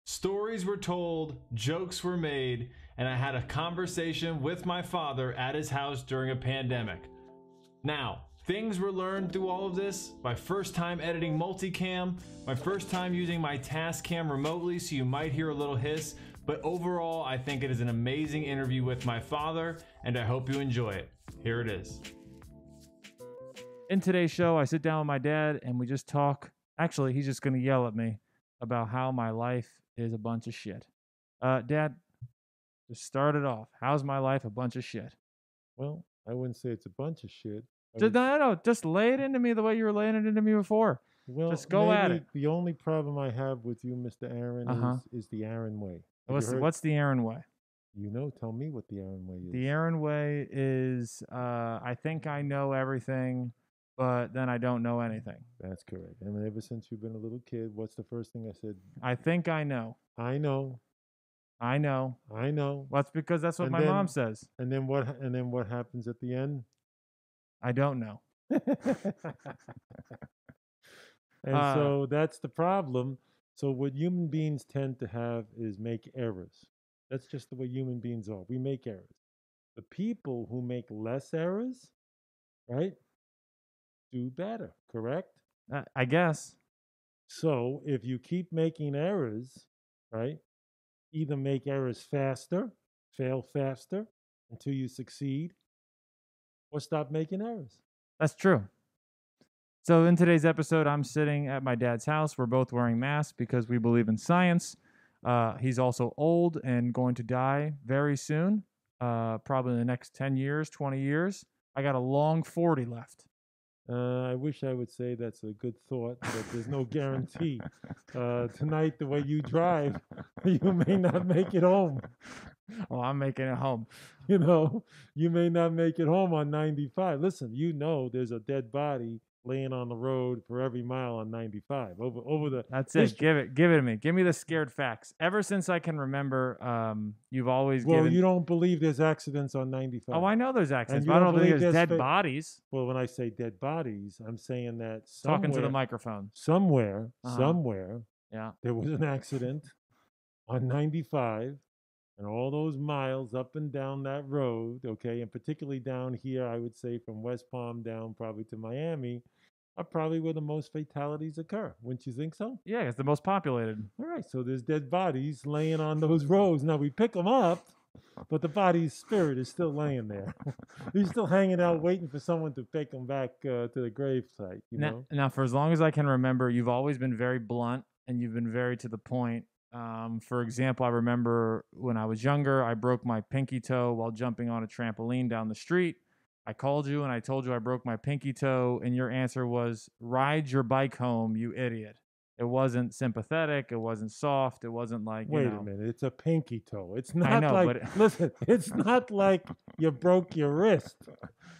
Stories were told, jokes were made, and I had a conversation with my father at his house during a pandemic. Now, things were learned through all of this, my first time editing multicam, my first time using my Tascam remotely, so you might hear a little hiss, but overall I think it is an amazing interview with my father, and I hope you enjoy it. Here it is. In today's show, I sit down with my dad and we just talk. Actually, he's just going to yell at me about how my life is a bunch of shit. Dad, just start it off. How's my life a bunch of shit? Well, I wouldn't say it's a bunch of shit. No, just lay it into me the way you were laying it into me before. Well, just go at it. The only problem I have with you, Mr. Aaron, is the Aaron way. What's the Aaron way? You know, tell me what the Aaron way is. The Aaron way is, I think I know everything, but then I don't know anything. That's correct. And ever since you've been a little kid, what's the first thing I said? I think I know. I know. I know. I know. Well, that's because that's what my mom says. And then what happens at the end? I don't know. And so that's the problem. So what human beings tend to have is make errors. That's just the way human beings are. We make errors. The people who make less errors, right, do better, correct? I guess. So if you keep making errors, right, either make errors faster, fail faster until you succeed, or stop making errors. That's true. So in today's episode, I'm sitting at my dad's house. We're both wearing masks because we believe in science. He's also old and going to die very soon, probably in the next 10 years, 20 years. I got a long 40 left. I wish I would say that's a good thought, but there's no guarantee. Tonight, the way you drive, you may not make it home. Oh, I'm making it home. You know, you may not make it home on 95. Listen, you know there's a dead body laying on the road for every mile on 95 over the That's history. It give it to me. Give me the scared facts. Ever since I can remember, you've always given... you don't believe there's accidents on 95. Oh, I know there's accidents, but I don't believe there's dead bodies. Well, when I say dead bodies, I'm saying that talking to the microphone. Somewhere, yeah, there was an accident on 95 and all those miles up and down that road, okay, and particularly down here, I would say from West Palm down probably to Miami, are probably where the most fatalities occur. Wouldn't you think so? Yeah, it's the most populated. All right, so there's dead bodies laying on those roads. Now, we pick them up, but the body's spirit is still laying there. He's still hanging out waiting for someone to take him back to the grave site, you know? Now, for as long as I can remember, you've always been very blunt and you've been very to the point. For example, I remember when I was younger, I broke my pinky toe while jumping on a trampoline down the street. I called you and I told you I broke my pinky toe, and your answer was, ride your bike home, you idiot. It wasn't sympathetic. It wasn't soft. It wasn't like, Wait a minute. It's a pinky toe. It's not listen, it's not like you broke your wrist,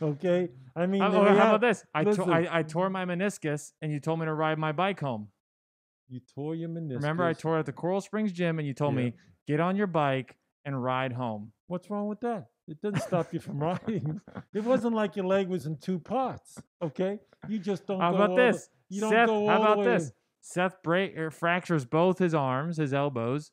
okay? I mean, how about this? I tore my meniscus, and you told me to ride my bike home. You tore your meniscus. Remember, I tore it at the Coral Springs gym, and you told me, get on your bike and ride home. What's wrong with that? It doesn't stop you from riding. It wasn't like your leg was in two parts, okay? You just don't how go about this? You don't Seth, go all how about the way. this? Seth fractures both his arms, his elbows,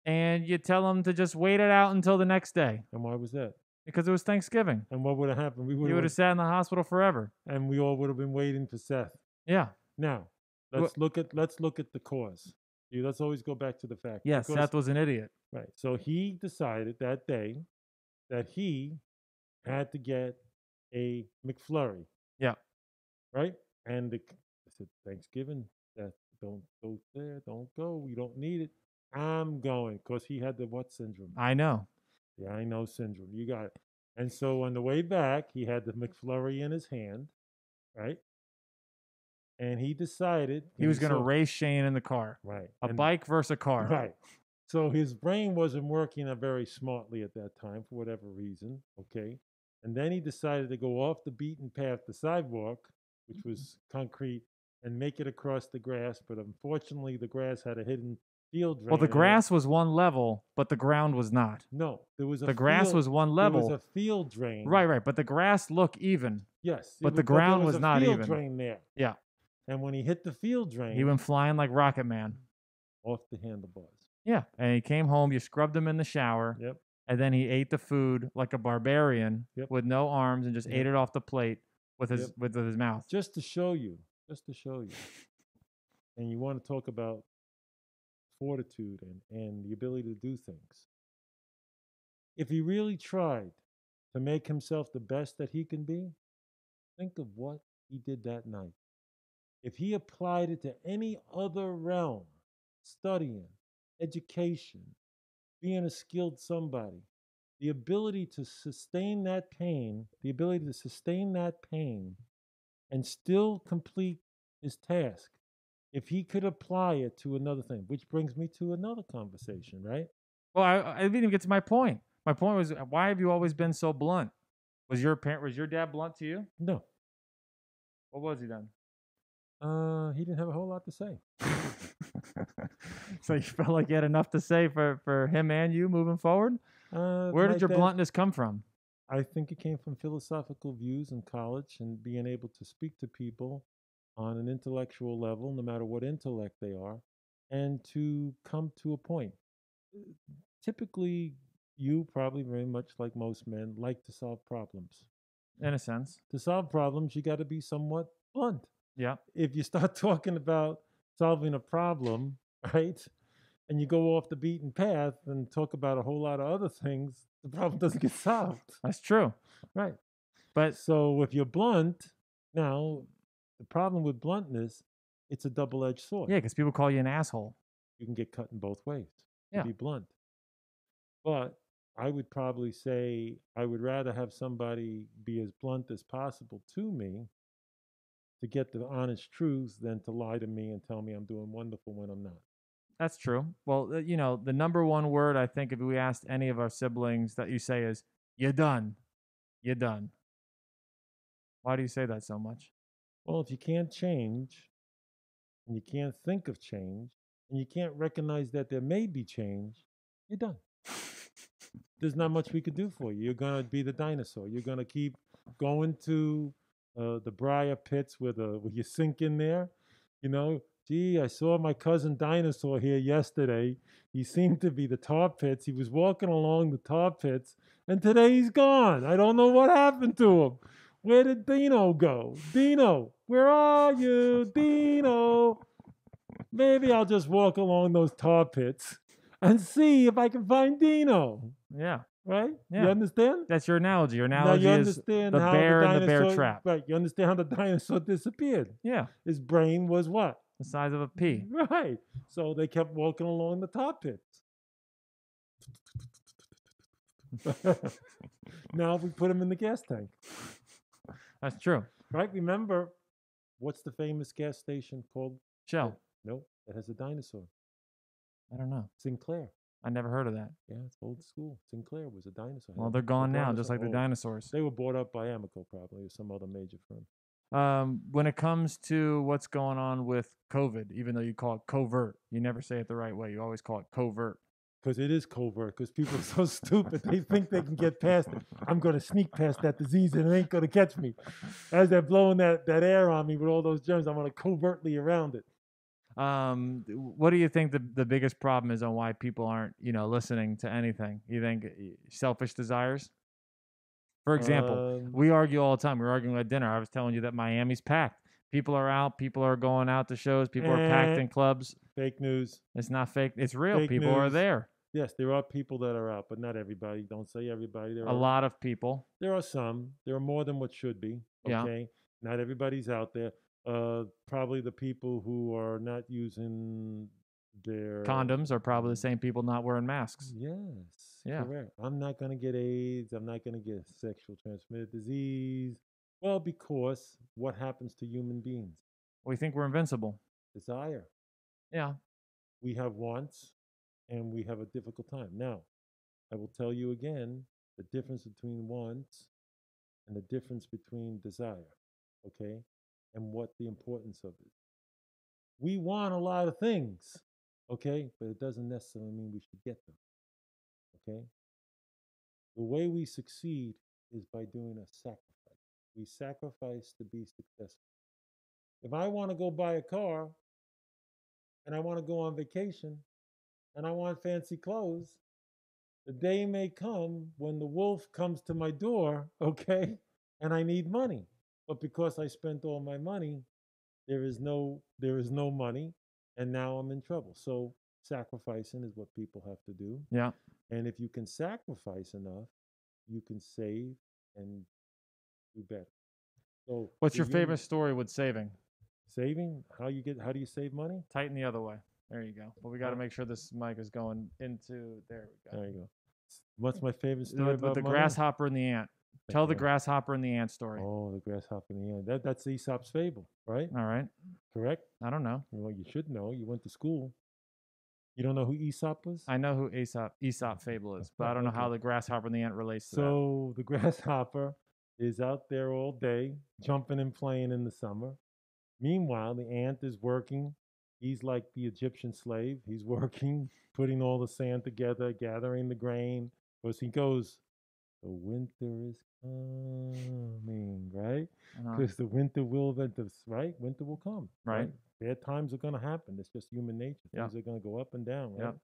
and you tell him to just wait it out until the next day. And why was that? Because it was Thanksgiving. And what would have happened? He would have sat in the hospital forever. And we all would have been waiting for Seth. Yeah. Now, let's look at the cause. Let's always go back to the fact. Yes, Seth was an idiot. Right. So he decided that day that he had to get a McFlurry. Yeah. Right? And I said, Thanksgiving, Seth, don't go there. Don't go. We don't need it. I'm going. Because he had the what syndrome? I know. Yeah, I know syndrome. You got it. And so on the way back, he had the McFlurry in his hand. Right? And he decided he was going to race Shane in the car. Right. A bike versus a car. Right. So his brain wasn't working very smartly at that time for whatever reason. Okay. And then he decided to go off the beaten path, the sidewalk, which was concrete, and make it across the grass. But unfortunately, the grass had a hidden field drain. Well, the grass was one level, but the ground was not. No, there was the grass was one level. There was a field drain. Right. But the grass looked even. Yes. But the ground was not even. Field drain there. Yeah. And when he hit the field drain, he went flying like Rocket Man. Off the handlebars. Yeah, and he came home. You scrubbed him in the shower, Yep. and then he ate the food like a barbarian Yep. with no arms and just ate Yep. it off the plate with his Yep. with his mouth. Just to show you. And you want to talk about fortitude and the ability to do things. If he really tried to make himself the best that he can be, think of what he did that night. If he applied it to any other realm, studying, education, being a skilled somebody, the ability to sustain that pain, and still complete his task, if he could apply it to another thing, which brings me to another conversation, right? Well, I didn't even get to my point. My point was, why have you always been so blunt? Was your dad blunt to you? No. What was he then? He didn't have a whole lot to say. So you felt like you had enough to say for him and you moving forward? Where did your bluntness come from? I think it came from philosophical views in college and being able to speak to people on an intellectual level, no matter what intellect they are, and to come to a point. Typically, you probably very much like most men like to solve problems. In a sense. To solve problems, you got to be somewhat blunt. Yeah. If you start talking about solving a problem, right, and you go off the beaten path and talk about a whole lot of other things, the problem doesn't get solved. That's true. Right. But so if you're blunt, now the problem with bluntness, it's a double-edged sword. Yeah, because people call you an asshole. You can get cut in both ways. Yeah. To be blunt. But I would probably say I would rather have somebody be as blunt as possible to me to get the honest truth than to lie to me and tell me I'm doing wonderful when I'm not. That's true. Well, you know, the number one word I think if we asked any of our siblings that you say is, "You're done. You're done." Why do you say that so much? Well, if you can't change, and you can't think of change, and you can't recognize that there may be change, you're done. There's not much we could do for you. You're going to be the dinosaur. You're going to keep going to the briar pits with you sink in there. You know, gee, I saw my cousin Dinosaur here yesterday. He seemed to be the tar pits. He was walking along the tar pits, and today he's gone. I don't know what happened to him. Where did Dino go? Dino, where are you, Dino? Maybe I'll just walk along those tar pits and see if I can find Dino. Yeah. Right? Yeah. You understand? That's your analogy. Your now analogy you is understand the how bear the and dinosaur, the bear trap. Right. You understand how the dinosaur disappeared. Yeah. His brain was what? The size of a pea. Right. So they kept walking along the tar pits. Now we put him in the gas tank. That's true. Right? Remember, what's the famous gas station called? Shell. No, it has a dinosaur. I don't know. Sinclair. I never heard of that. Yeah, it's old school. Sinclair was a dinosaur. Well, they're gone now, just like the dinosaurs. They were bought up by Amoco, probably, or some other major firm. When it comes to what's going on with COVID, even though you call it covert, you never say it the right way. You always call it covert. Because it is covert, because people are so stupid. They think they can get past it. I'm going to sneak past that disease and it ain't going to catch me. As they're blowing that air on me with all those germs, I'm going to covertly around it. What do you think the biggest problem is on why people aren't, listening to anything? You think selfish desires? For example, we argue all the time. We're arguing at dinner. I was telling you that Miami's packed. People are out. People are going out to shows. People are packed in clubs. Fake news. It's not fake. It's real. People are there. Yes, there are people that are out, but not everybody. Don't say everybody. There are a lot of people. There are some. There are more than what should be. Okay. Yeah. Not everybody's out there. Probably the people who are not using their condoms are probably the same people not wearing masks. Yes. Yeah. Correct. I'm not going to get AIDS. I'm not going to get sexual transmitted disease. Well, because what happens to human beings? We think we're invincible. Desire. Yeah. We have wants and we have a difficult time. Now, I will tell you again the difference between wants and the difference between desire. Okay? And what the importance of it. We want a lot of things, okay? But it doesn't necessarily mean we should get them, okay? The way we succeed is by doing a sacrifice. We sacrifice to be successful. If I want to go buy a car and I want to go on vacation and I want fancy clothes, the day may come when the wolf comes to my door, okay, and I need money. But because I spent all my money, there is no money, and now I'm in trouble. So sacrificing is what people have to do. Yeah. And if you can sacrifice enough, you can save and do better. So What's the your human favorite story with saving? saving, how do you save money? Tighten the other way. There you go. But we got to Huh? make sure this mic is going into. There we go. There you go. What's my favorite story With about the money? grasshopper and the ant. Tell the Okay. grasshopper and the ant story. Oh, the grasshopper in the end. That's Aesop's fable, right? All right. Correct? I don't know. Well, you should know. You went to school. You don't know who Aesop was? I know who Aesop fable is, but I don't know how Okay. the grasshopper and the ant relates to that. So the grasshopper is out there all day, jumping and playing in the summer. Meanwhile, the ant is working. He's like the Egyptian slave. He's working, putting all the sand together, gathering the grain. Because he goes, the winter is coming, right? Uh-huh. Because the winter will, right? Winter will come, Right. Bad times are going to happen. It's just human nature. Yeah. Things are going to go up and down, right? Yep.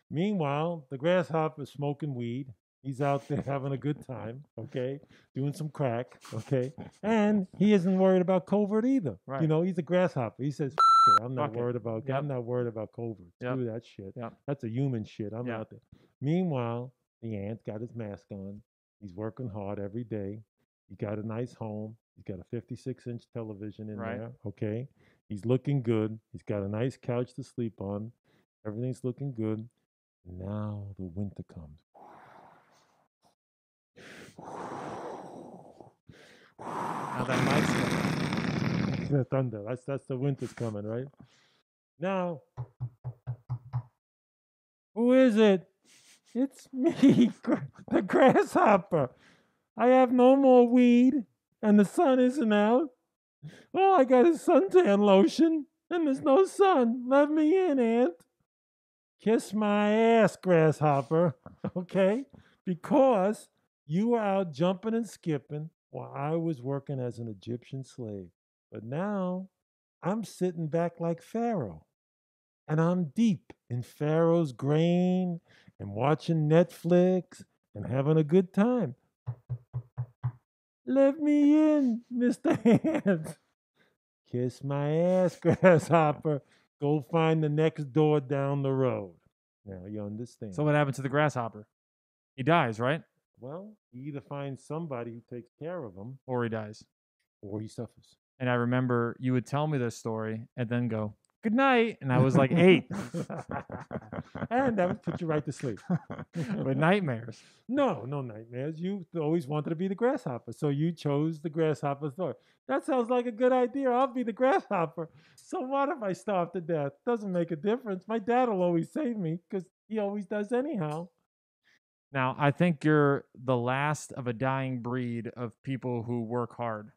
Meanwhile, the grasshopper's smoking weed. He's out there having a good time, okay, doing some crack, okay, and he isn't worried about covert either. Right. You know, he's a grasshopper. He says, "F it, I'm not Fuck it. worried about. Yep. I'm not worried about covert. Yep. Screw that shit. Yep. That's a human shit. I'm Yeah. out there." Meanwhile, the ant got his mask on. He's working hard every day. He got a nice home. He's got a 56-inch television in Right. there, okay. He's looking good. He's got a nice couch to sleep on. Everything's looking good. Now the winter comes. Now that mic's coming. The thunder. That's the winter's coming, right? Now, who is it? It's me, the grasshopper. I have no more weed, and the sun isn't out. All I got is suntan lotion, and there's no sun. Let me in, ant. Kiss my ass, grasshopper. Okay? Because you were out jumping and skipping while I was working as an Egyptian slave. But now I'm sitting back like Pharaoh. And I'm deep in Pharaoh's grain and watching Netflix and having a good time. Let me in, Mr. Hands. Kiss my ass, grasshopper. Go find the next door down the road. Now you understand. So what happened to the grasshopper? He dies, right? Well, he either finds somebody who takes care of him Or he dies. or he suffers. And I remember you would tell me this story and then go, "Good night," and I was like 8. And that would put you right to sleep. With nightmares. No nightmares. You always wanted to be the grasshopper, so you chose the grasshopper story. That sounds like a good idea. I'll be the grasshopper. So what if I starve to death? Doesn't make a difference. My dad will always save me because he always does anyhow. Now, I think you're the last of a dying breed of people who work hard.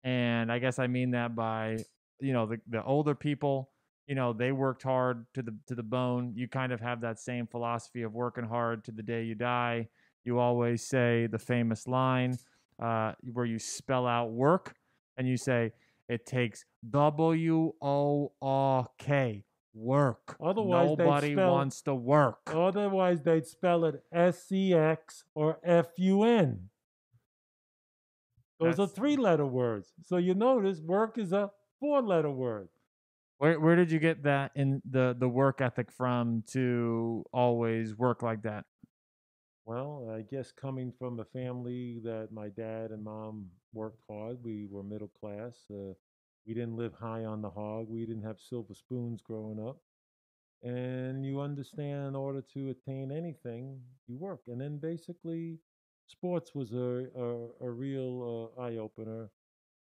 And I guess I mean that by, the older people, they worked hard to the bone. You kind of have that same philosophy of working hard to the day you die. You always say the famous line where you spell out work and you say, it takes WORK. Work. Otherwise, Nobody wants to work. Otherwise, they'd spell it SCX or FUN. Those are 3-letter words. So you notice work is a 4-letter word. Where did you get that in the work ethic from to always work like that? Well, I guess coming from a family that my dad and mom worked hard, we were middle class. We didn't live high on the hog. We didn't have silver spoons growing up. And you understand in order to attain anything, you work. And then basically, sports was a real eye-opener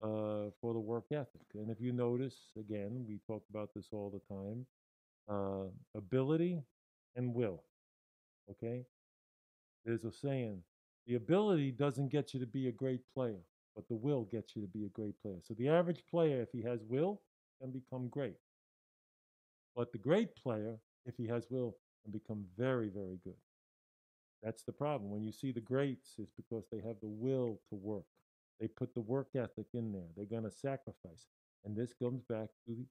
for the work ethic. And if you notice, again, we talk about this all the time, ability and will, okay? There's a saying, the ability doesn't get you to be a great player, but the will gets you to be a great player. So the average player, if he has will, can become great. But the great player, if he has will, can become very, very good. That's the problem. When you see the greats, it's because they have the will to work. They put the work ethic in there. They're going to sacrifice. And this comes back to the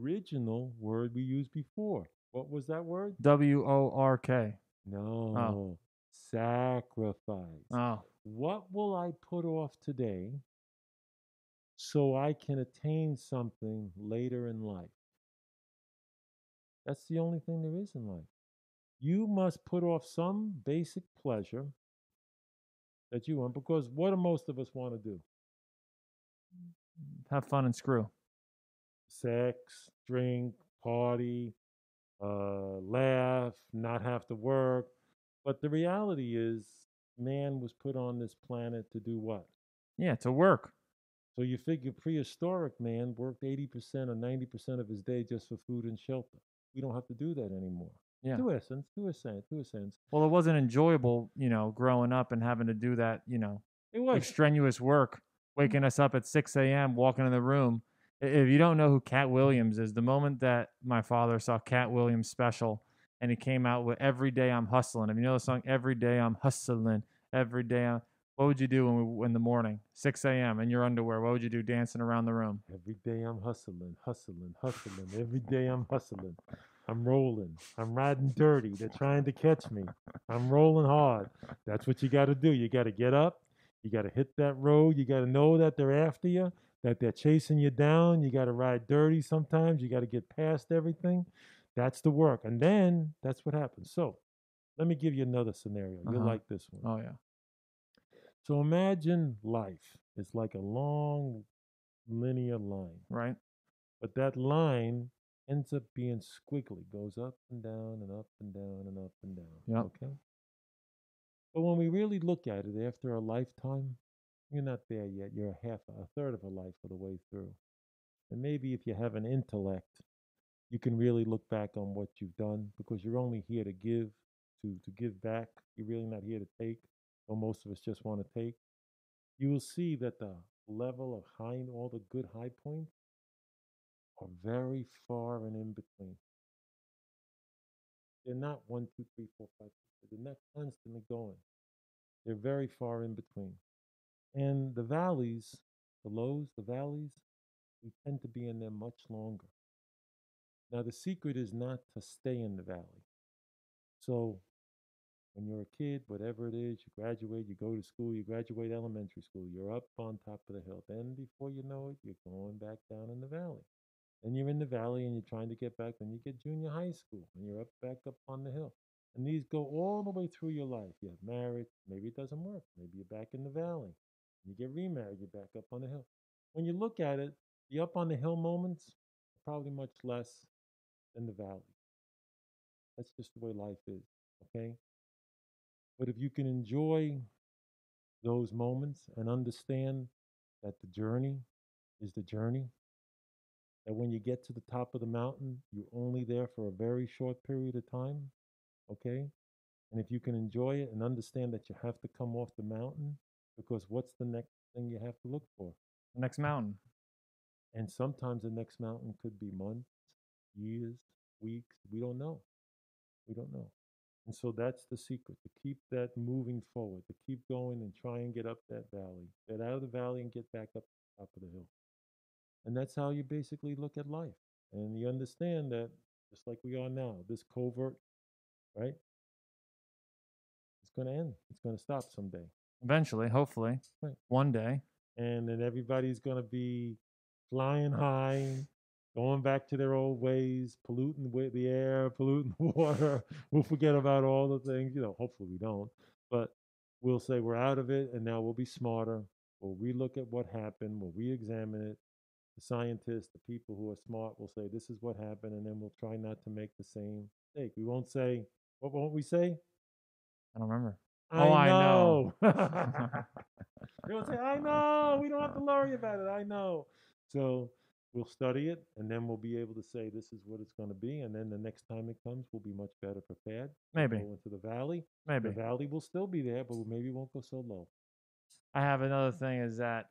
original word we used before, What was that word? WORK. No. Sacrifice. Oh. What will I put off today so I can attain something later in life? That's the only thing there is in life. You must put off some basic pleasure that you want, because what do most of us want to do? Have fun and screw. Sex, drink, party, laugh, not have to work. But the reality is, man was put on this planet to do what? Yeah, to work. So you figure prehistoric man worked 80% or 90% of his day just for food and shelter. We don't have to do that anymore. Yeah. To a sense. Well, it wasn't enjoyable, growing up and having to do that, It was. strenuous work, waking us up at 6 a.m., walking in the room. If you don't know who Cat Williams is, the moment that my father saw Cat Williams special and he came out with Every Day I'm Hustling. If you know the song, Every Day I'm Hustling, Every Day what would you do in the morning, 6 a.m. in your underwear? What would you do dancing around the room? Every day I'm hustling. Every day I'm hustling. I'm rolling. I'm riding dirty. They're trying to catch me. I'm rolling hard. That's what you got to do. You got to get up. You got to hit that road. You got to know that they're after you, that they're chasing you down. You got to ride dirty sometimes. You got to get past everything. That's the work. And then that's what happens. So let me give you another scenario. You'll like this one. Oh, yeah. So imagine life. It's like a long linear line. Right. But that line ends up being squiggly, goes up and down and up and down and up and down. Yep. Okay? But when we really look at it after a lifetime, you're not there yet. You're a third of a life of the way through. And maybe if you have an intellect, you can really look back on what you've done, because you're only here to give, to give back. You're really not here to take, or most of us just want to take. You will see that the level of all the good high points are very far and in between. They're not 1, 2, 3, 4, 5, 6. They're not constantly going. They're very far in between. And the valleys, the lows, the valleys, we tend to be in them much longer. Now, the secret is not to stay in the valley. So when you're a kid, whatever it is, you graduate, you go to school, you graduate elementary school, you're up on top of the hill. Then before you know it, you're going back down in the valley. Then you're in the valley and you're trying to get back. Then you get junior high school and you're back up on the hill. And these go all the way through your life. You have marriage, maybe it doesn't work. Maybe you're back in the valley. You get remarried, you're back up on the hill. When you look at it, the up on the hill moments are probably much less than the valley. That's just the way life is, okay? But if you can enjoy those moments and understand that the journey is the journey, that when you get to the top of the mountain, you're only there for a very short period of time, okay? And if you can enjoy it and understand that you have to come off the mountain, because what's the next thing you have to look for? The next mountain. And sometimes the next mountain could be months, years, weeks. We don't know. We don't know. And so that's the secret, to keep that moving forward, to keep going and try and get up that valley, get out of the valley and get back up to the top of the hill. And that's how you basically look at life. And you understand that, just like we are now, this covert, right? It's going to end. It's going to stop someday. Eventually, hopefully. Right. One day. And then everybody's going to be flying high, going back to their old ways, polluting the air, polluting the water. We'll forget about all the things, hopefully we don't. But we'll say we're out of it, and now we'll be smarter. We'll relook at what happened. We'll re-examine it. The scientists, the people who are smart will say, this is what happened, and then we'll try not to make the same mistake. We won't say, what won't we say? I don't remember. I know. They'll say, I know. We don't have to worry about it. I know. So we'll study it, and then we'll be able to say this is what it's going to be. And then the next time it comes, we'll be much better prepared. Maybe. We'll go into the valley. Maybe. The valley will still be there, but maybe it won't go so low. I have another thing is that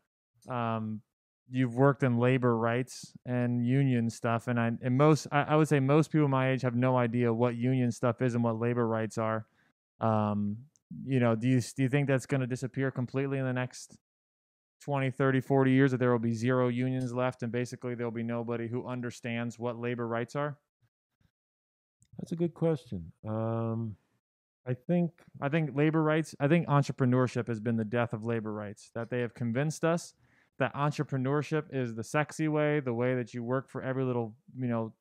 you've worked in labor rights and union stuff, and I would say most people my age have no idea what union stuff is and what labor rights are. Do you think that's going to disappear completely in the next 20, 30, 40 years, that there will be zero unions left and basically there'll be nobody who understands what labor rights are? That's a good question. I think labor rights, I think entrepreneurship has been the death of labor rights, that they have convinced us that entrepreneurship is the sexy way, the way that you work for every little,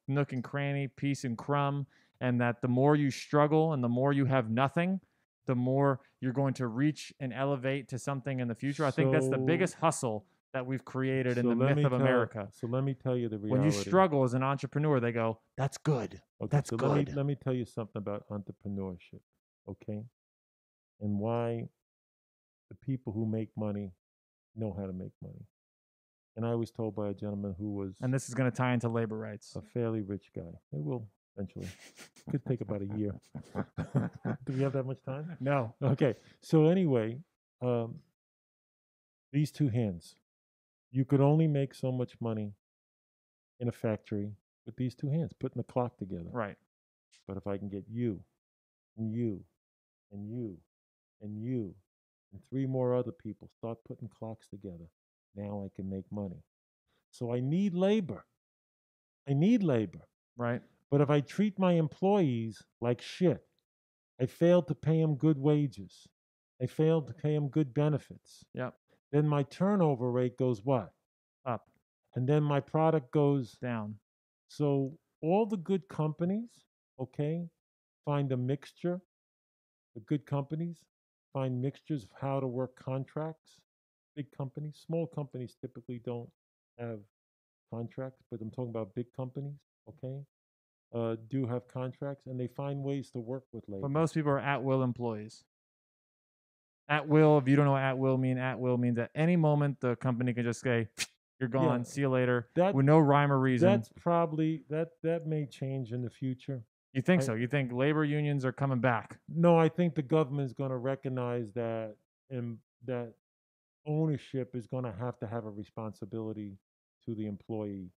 nook and cranny, piece and crumb, and that the more you struggle and the more you have nothing, the more you're going to reach and elevate to something in the future. I think that's the biggest hustle that we've created in the myth of America. So let me tell you the reality. When you struggle as an entrepreneur, they go, "That's good. Okay, that's so good." Let me tell you something about entrepreneurship, okay? And why the people who make money know how to make money. And I was told by a gentleman who was, and this is going to tie into labor rights, a fairly rich guy. It will eventually. It could take about a year. Do we have that much time? No. Okay. So anyway, these two hands. You could only make so much money in a factory with these two hands, putting the clock together. Right. But if I can get you, and you, and you, and you, and three more other people start putting clocks together, now I can make money. So I need labor. I need labor. Right. But if I treat my employees like shit, I fail to pay them good wages, I fail to pay them good benefits. Yep. Then my turnover rate goes what? Up. And then my product goes down. So all the good companies, okay, find a mixture. The good companies find mixtures of how to work contracts. Big companies, small companies typically don't have contracts, but I'm talking about big companies, okay, do have contracts, and they find ways to work with labor. But most people are at-will employees. At will, if you don't know what at will means at any moment the company can just say, "You're gone. See you later," with no rhyme or reason. That's probably that may change in the future. You think so? You think labor unions are coming back? No, I think the government is going to recognize that, and that ownership is going to have a responsibility to the employee.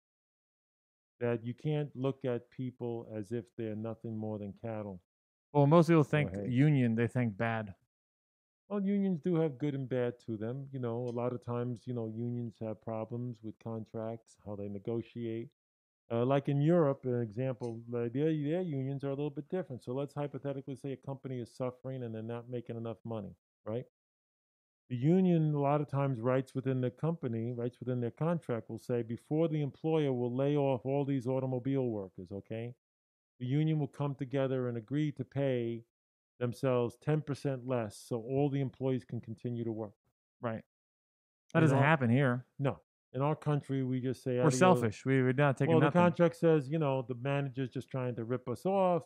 That you can't look at people as if they're nothing more than cattle. Well, most people think union, they think bad. Well, unions do have good and bad to them. A lot of times, unions have problems with contracts, how they negotiate. Like in Europe, an example, their unions are a little bit different. So let's hypothetically say a company is suffering and they're not making enough money, right? The union, a lot of times, writes within their contract, will say, before the employer will lay off all these automobile workers, okay, the union will come together and agree to pay themselves 10% less so all the employees can continue to work. Right. That doesn't happen here. No. In our country, we just say, we're selfish. We're not taking nothing. Well, the contract says, the manager's just trying to rip us off.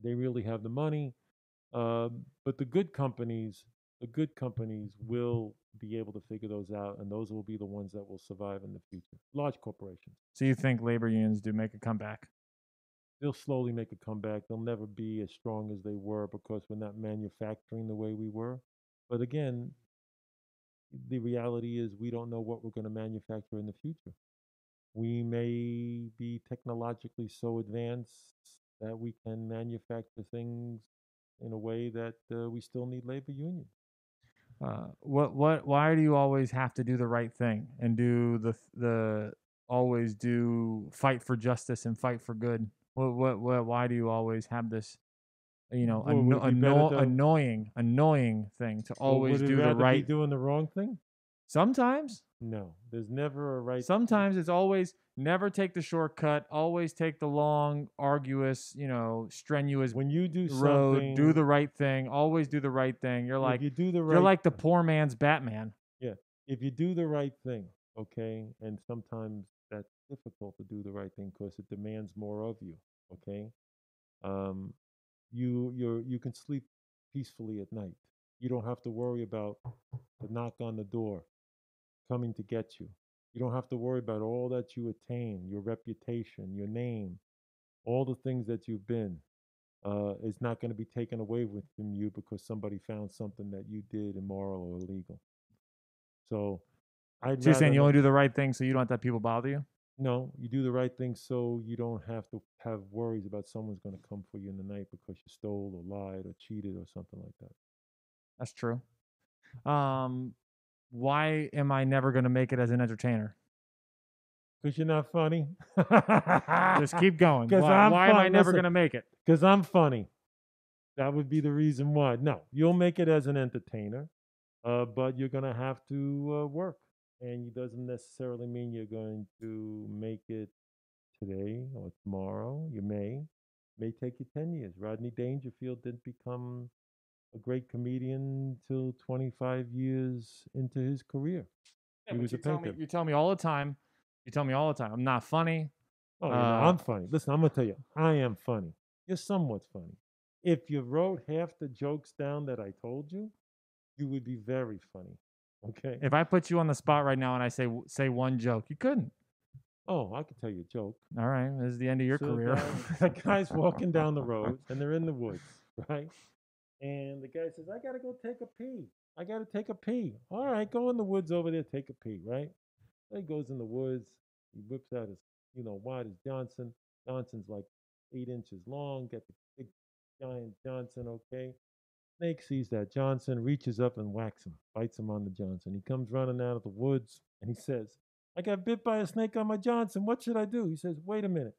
They really have the money. But the good companies will be able to figure those out, and those will be the ones that will survive in the future. Large corporations. So you think labor unions do make a comeback? They'll slowly make a comeback. They'll never be as strong as they were because we're not manufacturing the way we were. But again, the reality is we don't know what we're going to manufacture in the future. We may be technologically so advanced that we can manufacture things in a way that we still need labor unions. Why do you always have to do the right thing and do always fight for justice and fight for good? Why do you always have this, annoying thing to always do the right? Be doing the wrong thing? Sometimes. No, there's never a right. Sometimes it's always never take the shortcut. Always take the long, arduous, strenuous. When you do road, something, do the right thing. Always do the right thing. You're like you're like the poor man's Batman. Yeah, if you do the right thing, okay, and sometimes that's difficult to do the right thing because it demands more of you. Okay, you can sleep peacefully at night. You don't have to worry about the knock on the door coming to get you. You don't have to worry about all that you attain, your reputation, your name, all the things that you've been. Is not going to be taken away from you because somebody found something that you did immoral or illegal. So you're saying you only do the right thing so you don't have to have people bother you? No, you do the right thing so you don't have to have worries about someone's going to come for you in the night because you stole or lied or cheated or something like that. That's true. Why am I never going to make it as an entertainer? Because you're not funny. Just keep going. 'Cause Why am I fun- never listen, going to make it? Because I'm funny. That would be the reason why. No, you'll make it as an entertainer, but you're going to have to work. And it doesn't necessarily mean you're going to make it today or tomorrow. You may take you 10 years. Rodney Dangerfield didn't become a great comedian till 25 years into his career. Yeah, he was a painter. You tell me all the time. You tell me all the time. I'm not funny. Oh, you know, I'm funny. Listen, I'm going to tell you, I am funny. You're somewhat funny. If you wrote half the jokes down that I told you, you would be very funny. Okay? If I put you on the spot right now and I say one joke, you couldn't. Oh, I could tell you a joke. All right, this is the end of your career. A guy's walking down the road, and they're in the woods, right? And the guy says, I got to go take a pee. I got to take a pee. All right, go in the woods over there, take a pee, right? So he goes in the woods. He whips out his, wide as Johnson. Johnson's like 8 inches long. Got the big, giant Johnson, okay? Snake sees that Johnson, reaches up and whacks him, bites him on the Johnson. He comes running out of the woods, and he says, I got bit by a snake on my Johnson. What should I do? He says, wait a minute.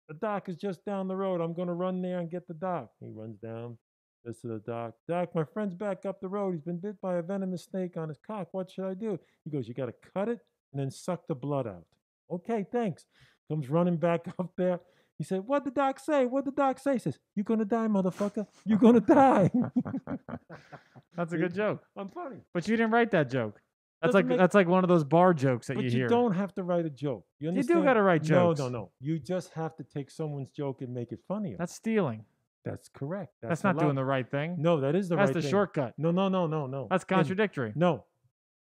The doc is just down the road. I'm going to run there and get the doc. He runs down, says to the doc, Doc, my friend's back up the road. He's been bit by a venomous snake on his cock. What should I do? He goes, you got to cut it and then suck the blood out. Okay, thanks. Comes running back up there. He said, what'd the doc say? What'd the doc say? He says, you're going to die, motherfucker. You're going to die. That's a good joke. I'm funny. But you didn't write that joke. Doesn't That's like one of those bar jokes that But you you hear. don't have to write a joke. You You do understand? got to write jokes. No. You just have to take someone's joke and make it funnier. That's stealing. That's correct. That's not doing the right thing. No, that is the right That's thing. the shortcut. No. That's contradictory. No.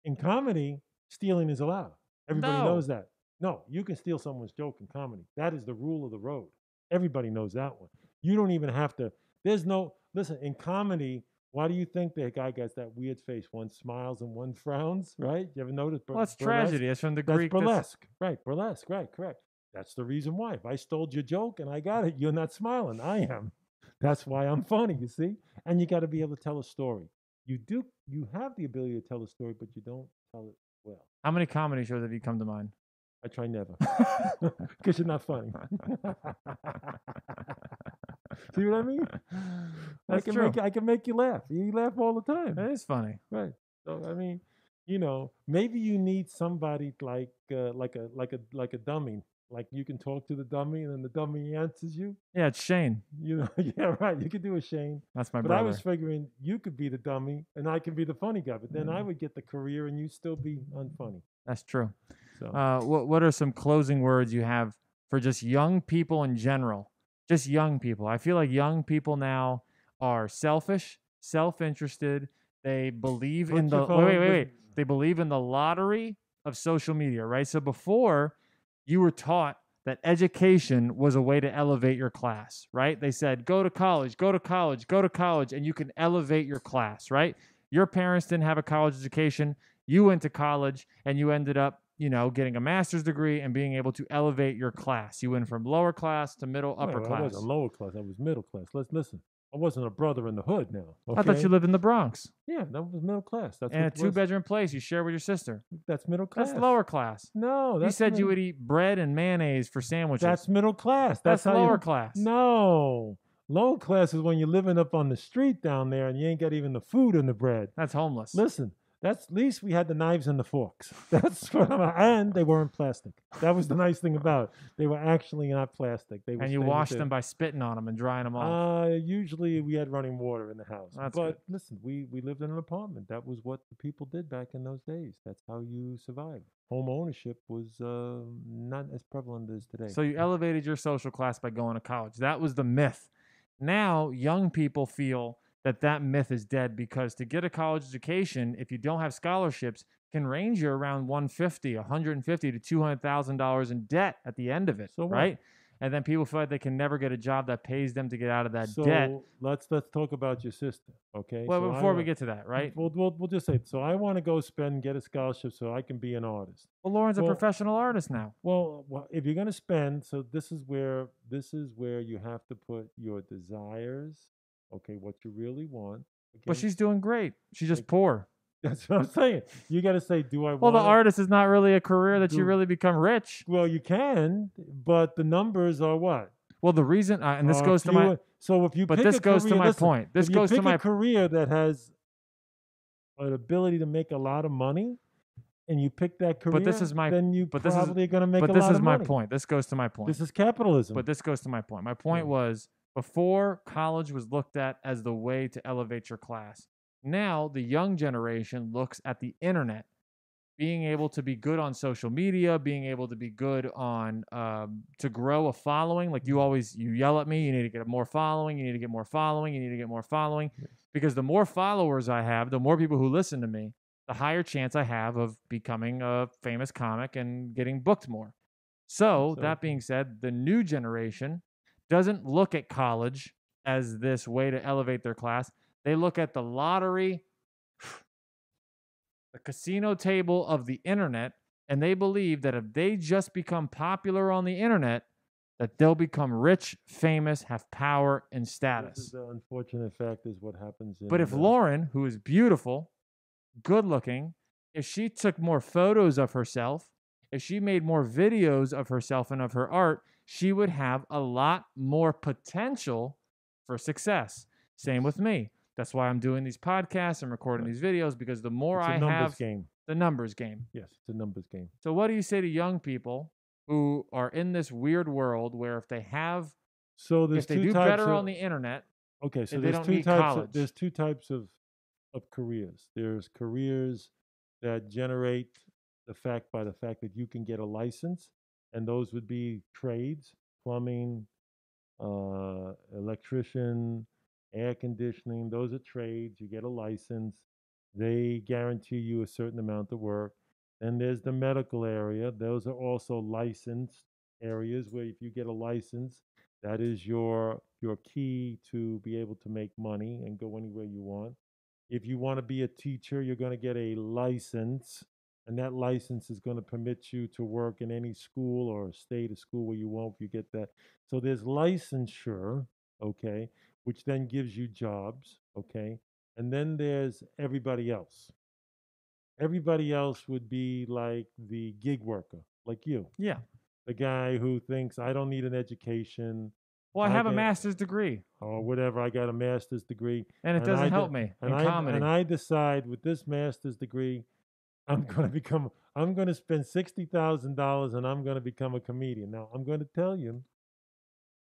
In comedy, stealing is allowed. Everybody No. knows that. No, you can steal someone's joke in comedy. That is the rule of the road. Everybody knows that one. You don't even have to. Listen, in comedy, why do you think the guy gets that weird face? One smiles and one frowns, right? You ever notice? Well, that's burlesque? tragedy. It's from the That's Greek. burlesque. Right, burlesque. Right, correct. That's the reason why. If I stole your joke and I got it, you're not smiling. I am. That's why I'm funny, you see? And you got to be able to tell a story. You have the ability to tell a story, but you don't tell it well. How many comedy shows have you come to mind? I try never. Because you're not funny. See what I mean? That's true. I can make you laugh. You laugh all the time. It is funny. Right. So I mean, maybe you need somebody like a dummy. Like you can talk to the dummy and then the dummy answers you. Yeah, it's Shane. Yeah, right. You could do a Shane. That's my But brother. I was figuring you could be the dummy and I could be the funny guy. But then I would get the career and you still be unfunny. That's true. So What are some closing words you have for just young people in general? Just young people. I feel like young people now are selfish, self-interested. They believe in the wait. They believe in the lottery of social media, right? So before, you were taught that education was a way to elevate your class, right? They said, go to college, go to college, go to college, and you can elevate your class, right? Your parents didn't have a college education. You went to college and you ended up, getting a master's degree and being able to elevate your class. You went from lower class to middle, upper class. I wasn't lower class. I was middle class. Let's listen. I wasn't a brother in the hood now. Okay? I thought you lived in the Bronx. Yeah, that was middle class. That's And a what it was. two-bedroom place you share with your sister. That's middle class. That's lower class. No, You said you would eat bread and mayonnaise for sandwiches. That's middle class. That's how lower class. No. Lower class is when you're living up on the street down there and you ain't got even the food and the bread. That's homeless. Listen, at least we had the knives and the forks. That's what and they weren't plastic. That was the nice thing about it. They were actually not plastic. They were And you washed them by spitting on them and drying them off. Usually we had running water in the house. That's but good. listen, we lived in an apartment. That was what the people did back in those days. That's how you survived. Home ownership was not as prevalent as today. So you elevated your social class by going to college. That was the myth. Now, young people feel that myth is dead because to get a college education, if you don't have scholarships, can range you around $150,000 to $200,000 in debt at the end of it, So what? right? And then people feel like they can never get a job that pays them to get out of that so debt. let's talk about your sister, okay? Well, So before we get to that, right? We'll just say, so I want to go spend and get a scholarship so I can be an artist. Well, Lauren's a Well- professional artist now. Well, if you're going to spend, so this is where you have to put your desires, okay, what you really want. But against- she's doing great. She's just Like- poor. That's what I'm saying. You got to say, do I want? Well, the artist is not really a career that you really become rich. Well, you can, but the numbers are what? Well, the reason, and this goes to my. So if you, but pick this a goes career, to my point. This goes to my career that has an ability to make a lot of money, and you pick that career, but this is my, then you probably are going to make a lot of money. But this is my point. This goes to my point. This is capitalism. But this goes to my point. My point was, before, college was looked at as the way to elevate your class. Now, the young generation looks at the internet, being able to be good on social media, being able to be good on, to grow a following. Like you yell at me, you need to get more following, you need to get more following, you need to get more following. Yes. Because the more followers I have, the more people who listen to me, the higher chance I have of becoming a famous comic and getting booked more. So that being said, the new generation doesn't look at college as this way to elevate their class. They look at the lottery, the casino table of the internet, and they believe that if they just become popular on the internet, that they'll become rich, famous, have power and status. This is the unfortunate fact is what happens. But if Lauren, who is beautiful, good looking, if she took more photos of herself, if she made more videos of herself and of her art, she would have a lot more potential for success. Same with me. That's why I'm doing these podcasts and recording these videos, because the more I have, the numbers game. Yes, it's a numbers game. So what do you say to young people who are in this weird world where if they have, if they do better on the internet, okay, so there's two types of careers. There's careers that generate the fact that you can get a license, and those would be trades, plumbing, electrician, air conditioning. Those are trades. You get a license. They guarantee you a certain amount of work. And there's the medical area. Those are also licensed areas where if you get a license, that is your key to be able to make money and go anywhere you want. If you want to be a teacher, you're going to get a license, and that license is going to permit you to work in any school or stay to school where you want if you get that. So there's licensure, okay, which then gives you jobs, okay? And then there's everybody else. Everybody else would be like the gig worker, like you. Yeah. The guy who thinks, I don't need an education. Well, I have a master's degree. Or whatever, I got a master's degree. And it doesn't help me in comedy. And I decide with this master's degree, I'm going to spend $60,000 and I'm going to become a comedian. Now, I'm going to tell you,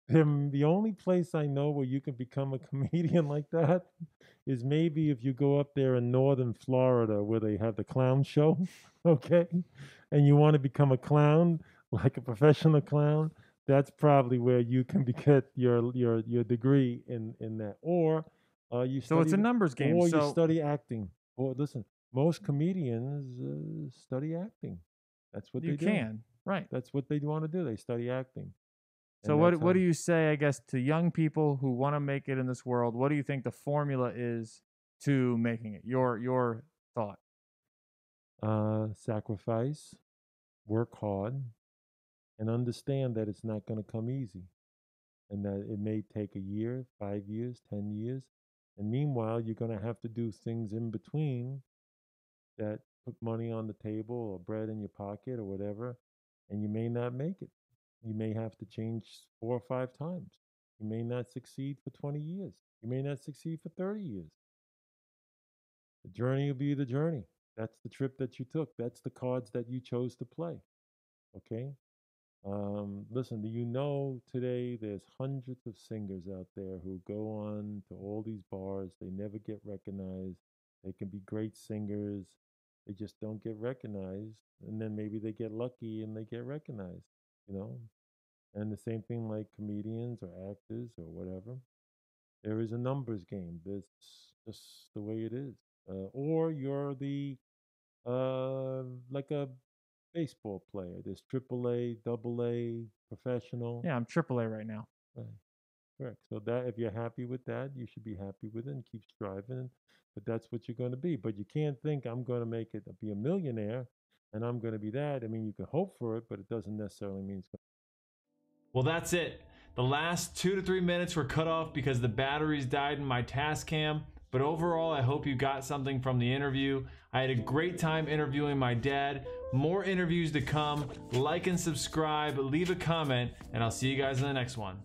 the only place I know where you can become a comedian like that is maybe if you go up there in northern Florida where they have the clown show, okay? And you want to become a clown, like a professional clown, that's probably where you can get your degree in that. Or you study, so it's a numbers game. Or you study acting. Or listen, most comedians study acting. That's what they do. You can, right. That's what they want to do. They study acting. So what do you say, I guess, to young people who want to make it in this world? What do you think the formula is to making it? Your thought. Sacrifice, work hard, and understand that it's not going to come easy, and that it may take a year, 5 years, 10 years. And meanwhile, you're going to have to do things in between that put money on the table or bread in your pocket or whatever, and you may not make it. You may have to change 4 or 5 times. You may not succeed for 20 years. You may not succeed for 30 years. The journey will be the journey. That's the trip that you took. That's the cards that you chose to play. Okay? Listen, do you know today there's hundreds of singers out there who go on to all these bars. They never get recognized. They can be great singers. They just don't get recognized. And then maybe they get lucky and they get recognized, you know? And the same thing like comedians or actors or whatever. There is a numbers game. That's just the way it is. Or you're the like a baseball player. There's AAA, AA, professional. Yeah, I'm AAA right now. Right. Correct. So that if you're happy with that, you should be happy with it and keep striving. But that's what you're going to be. But you can't think I'm going to make it be a millionaire and I'm going to be that. I mean, you can hope for it, but it doesn't necessarily mean it's going to. Well, that's it. The last 2 to 3 minutes were cut off because the batteries died in my Tascam. But overall, I hope you got something from the interview. I had a great time interviewing my dad. More interviews to come. Like and subscribe, leave a comment, and I'll see you guys in the next one.